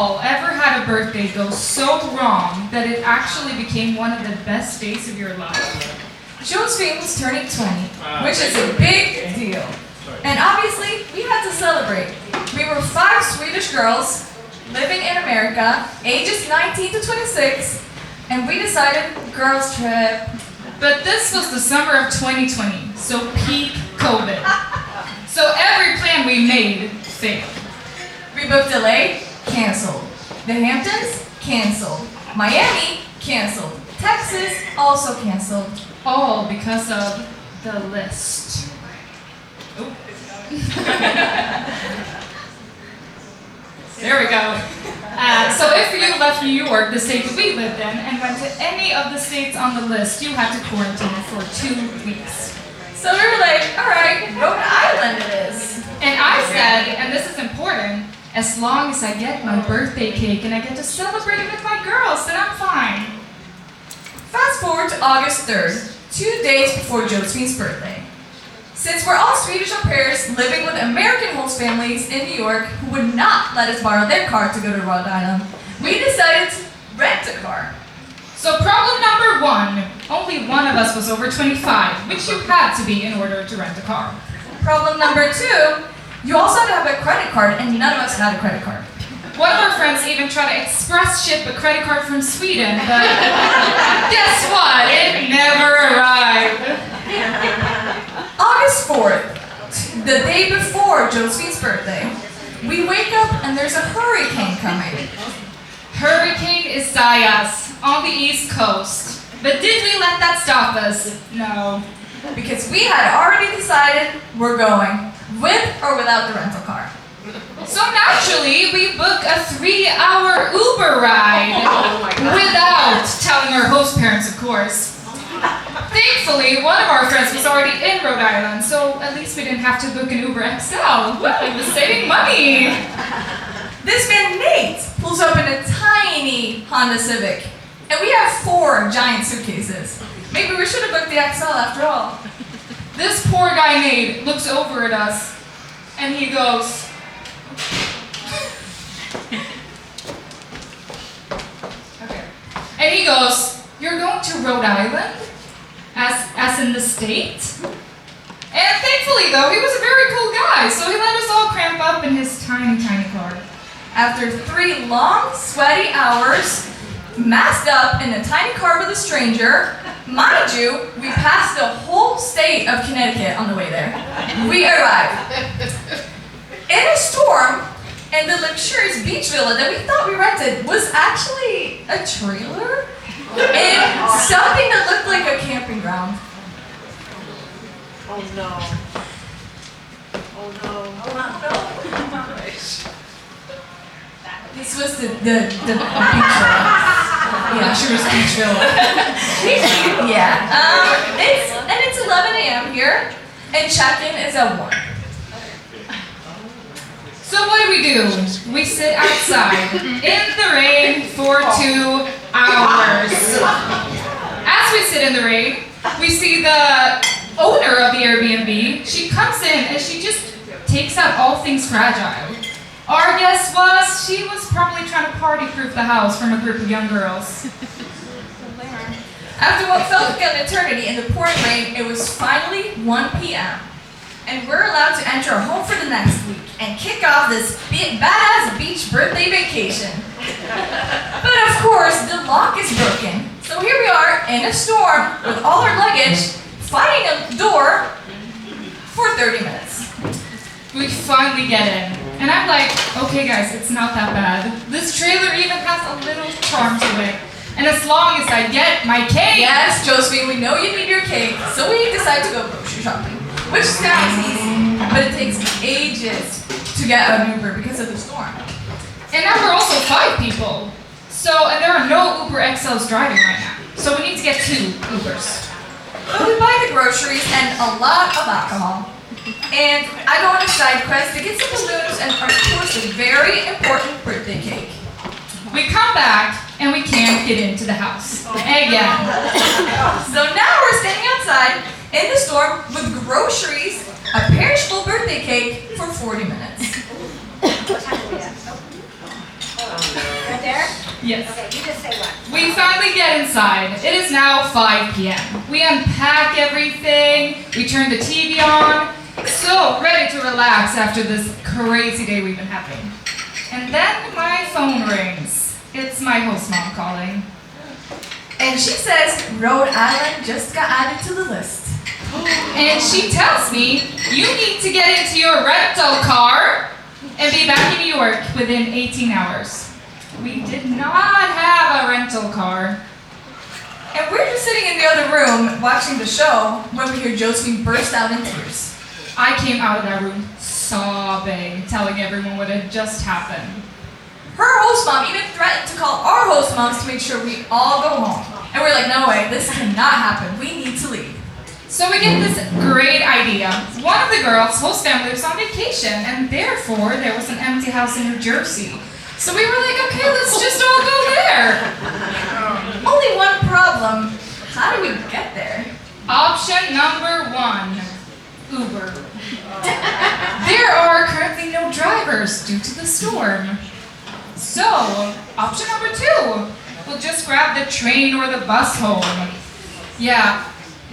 all ever had a birthday go so wrong that it actually became one of the best days of your life? Josefine was turning 20, which is a big deal. And obviously, we had to celebrate. We were 5 Swedish girls living in America, ages 19 to 26, and we decided girls trip. But this was the summer of 2020, so peak COVID. So every plan we made failed. We booked LA, canceled. The Hamptons, canceled. Miami, canceled. Texas, also canceled. All because of the list. Oh. There we go. So if you left New York, the state that we lived in, and went to any of the states on the list, you had to quarantine for 2 weeks. So we were like, all right, Rhode Island it is. And I said, and this is important, as long as I get my birthday cake and I get to celebrate it with my girls, then I'm fine. Fast forward to August 3rd, 2 days before Josefine's birthday. Since we're all Swedish au pairs living with American host families in New York who would not let us borrow their car to go to Rhode Island, we decided to rent a car. So problem number 1, only one of us was over 25, which you had to be in order to rent a car. Problem number 2, you also had to have a credit card, and none of us had a credit card. One of our friends even tried to express ship a credit card from Sweden, but guess what? It never arrived. August 4th, the day before Josephine's birthday, we wake up and there's a hurricane coming. Hurricane Isaias on the East Coast. But did we let that stop us? No. Because we had already decided we're going, with or without the rental car. So naturally, we book a 3-hour Uber ride. Without telling our host parents, of course. Thankfully, one of our friends was already in Rhode Island, so at least we didn't have to book an Uber XL. We was saving money. This man Nate pulls up in a tiny Honda Civic, and we have 4 giant suitcases. Maybe we should have booked the XL after all. This poor guy Nate looks over at us, and he goes, okay. And he goes, "You're going to Rhode Island? As in the state?" And thankfully, though, he was a very cool guy, so he let us all cramp up in his tiny, tiny car. After 3 long, sweaty hours, masked up in a tiny car with a stranger, mind you, we passed the whole state of Connecticut on the way there. We arrived in a storm, and the luxurious beach villa that we thought we rented was actually a trailer in something that looked like a camping ground. Oh no. Oh no. Oh no. This was the beach villa. Yeah. Luxurious beach villa. Yeah. It's 11 a.m. here, and check-in is at 1. So what do? We sit outside in the rain for 2 hours. As we sit in the rain, we see the owner of the Airbnb. She comes in and she just takes out all things fragile. Our guess was she was probably trying to party-proof the house from a group of young girls. After what felt like an eternity in the pouring rain, it was finally 1 p.m. And we're allowed to enter our home for the next week and kick off this badass beach birthday vacation. But of course, the lock is broken. So here we are in a storm with all our luggage, fighting a door for 30 minutes. We finally get in. And I'm like, okay guys, it's not that bad. This trailer even has a little charm to it. And as long as I get my cake. Yes, Josephine, we know you need your cake. So we decide to go grocery shopping. Which sounds easy, but it takes ages to get an Uber because of the storm. And now we're also 5 people. And there are no Uber XLs driving right now. So we need to get 2 Ubers. But we buy the groceries and a lot of alcohol. And I go on a side quest to get some balloons and, of course, a very important birthday cake. We come back and we can't get into the house. Again. So now we're standing outside in the storm with groceries, a perishable birthday cake for 40 minutes. Yes. Okay, you just say what? We finally get inside. It is now 5 p.m. We unpack everything. We turn the TV on. So ready to relax after this crazy day we've been having. And then my phone rings. It's my host mom calling. And she says Rhode Island just got added to the list. And she tells me, you need to get into your rental car and be back in New York within 18 hours. We did not have a rental car. And we're just sitting in the other room watching the show when we hear Josephine burst out in tears. I came out of that room sobbing, telling everyone what had just happened. Her host mom even threatened to call our host moms to make sure we all go home. And we're like, no way, this cannot happen. We need to leave. So we get this great idea. One of the girls' host family was on vacation, and therefore there was an empty house in New Jersey. So we were like, okay, let's just all go there. Only one problem. How do we get there? Option number 1, Uber. There are currently no drivers due to the storm. So, option number 2, we'll just grab the train or the bus home. Yeah,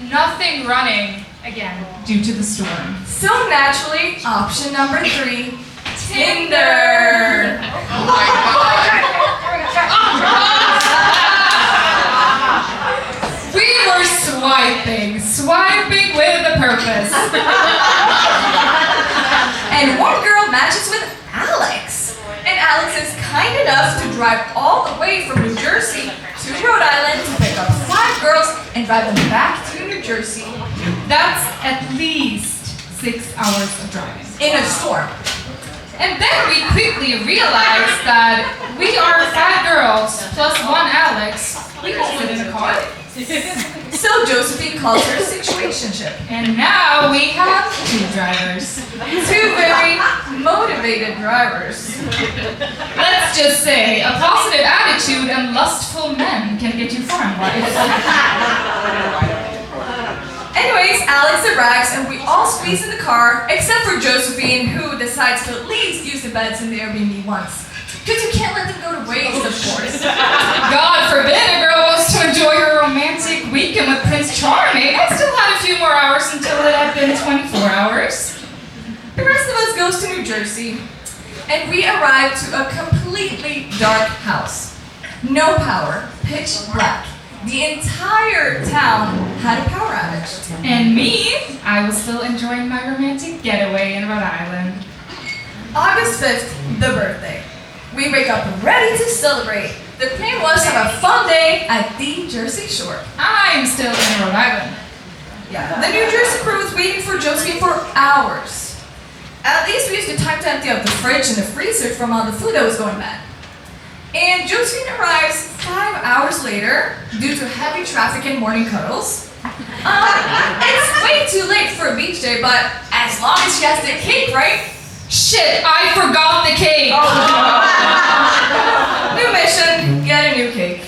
nothing running, again, due to the storm. So naturally, option number 3, Tinder. We were swiping with a purpose. And one girl matches with Alex. And Alex is kind enough to drive all the way from New Jersey to Rhode Island to pick up 5 girls and drive them back to New Jersey That's at least 6 hours of driving. in a storm. And then we quickly realized that we are 5 girls plus 1 Alex. We won't fit in a car. So Josephine calls her situationship. And now we have 2 drivers. 2 very motivated drivers. Let's just say, a positive attitude and lustful men can get you far in life. Anyways, Alex arrives and we all squeeze in the car, except for Josephine, who decides to at least use the beds in the Airbnb once. Because you can't let them go to waste, of course. God forbid a girl wants to enjoy her romantic weekend with Prince Charming. I still had a few more hours until it had been 24 hours. The rest of us goes to New Jersey, and we arrive to a completely dark house. No power, pitch black. The entire town had a power outage. And me, I was still enjoying my romantic getaway in Rhode Island. August 5th, the birthday. We wake up ready to celebrate. The plan was to have a fun day at the Jersey Shore. I'm still in Rhode Island. Yeah, the New Jersey crew was waiting for Josephine for hours. At least we used the time to empty out the fridge and the freezer from all the food that was going bad. And Josephine arrives 5 hours later due to heavy traffic and morning cuddles. It's way too late for a beach day, but as long as she has the cake, right? Shit, I forgot the cake! New mission, get a new cake.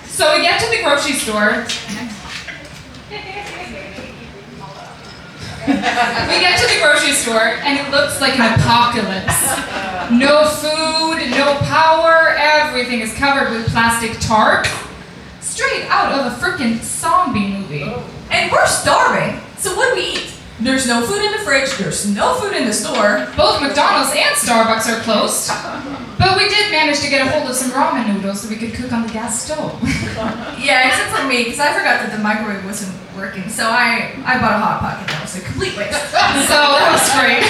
So we get to the grocery store. We get to the grocery store and it looks like an apocalypse. No food, no power, everything is covered with plastic tarp. Straight out of a frickin' zombie movie. And we're starving, so what do we eat? There's no food in the fridge, there's no food in the store. Both McDonald's and Starbucks are closed. But we did manage to get a hold of some ramen noodles so we could cook on the gas stove. Yeah, except for me, because I forgot that the microwave wasn't working, so I bought a Hot Pocket that was a complete waste. So that was great.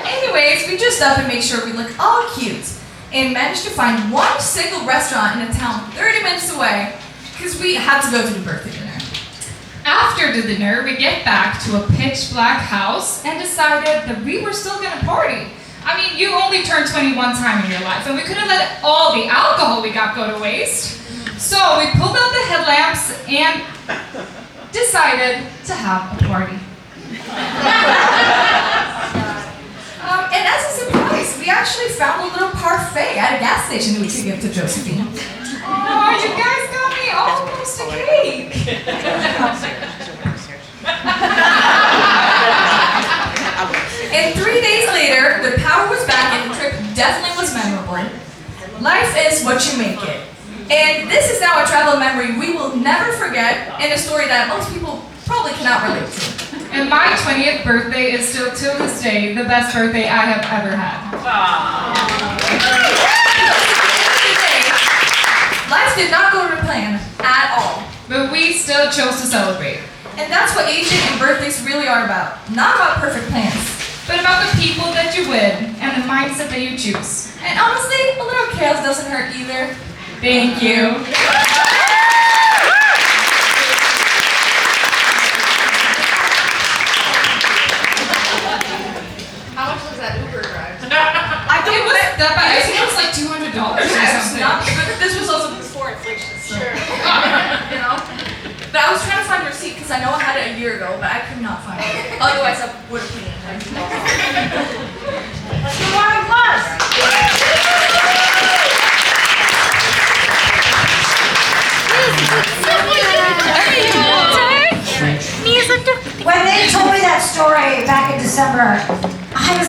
Anyways, we just up and make sure we look all cute, and managed to find one single restaurant in a town 30 minutes away, because we had to go to the birthday dinner. After the dinner, we get back to a pitch black house and decided that we were still gonna party. I mean, you only turn 21 times in your life, and we couldn't let all the alcohol we got go to waste. So we pulled out the headlamps and decided to have a party. And as a surprise, we actually found a little parfait at a gas station that we could give to Josephine. Oh, you guys got me almost a cake. And 3 days later, the power was back and the trip definitely was memorable. Life is what you make it. And this is now a travel memory we will never forget, and a story that most people probably cannot relate to. And my 20th birthday is still, till this day, the best birthday I have ever had. Life did not go to plan at all. But we still chose to celebrate. And that's what aging and birthdays really are about. Not about perfect plans. But about the people that you with and the mindset that you choose. And honestly, a little chaos doesn't hurt either. Thank you. How much was that Uber drive? It wasn't that bad. I think it was like $200 or something. But this was also before inflation. So. Sure. You know? But I was trying to find the receipt because I know I had it a year ago, but I could not find it. Otherwise, I would have paid it. Let's go on a bus. When they told me that story back in December,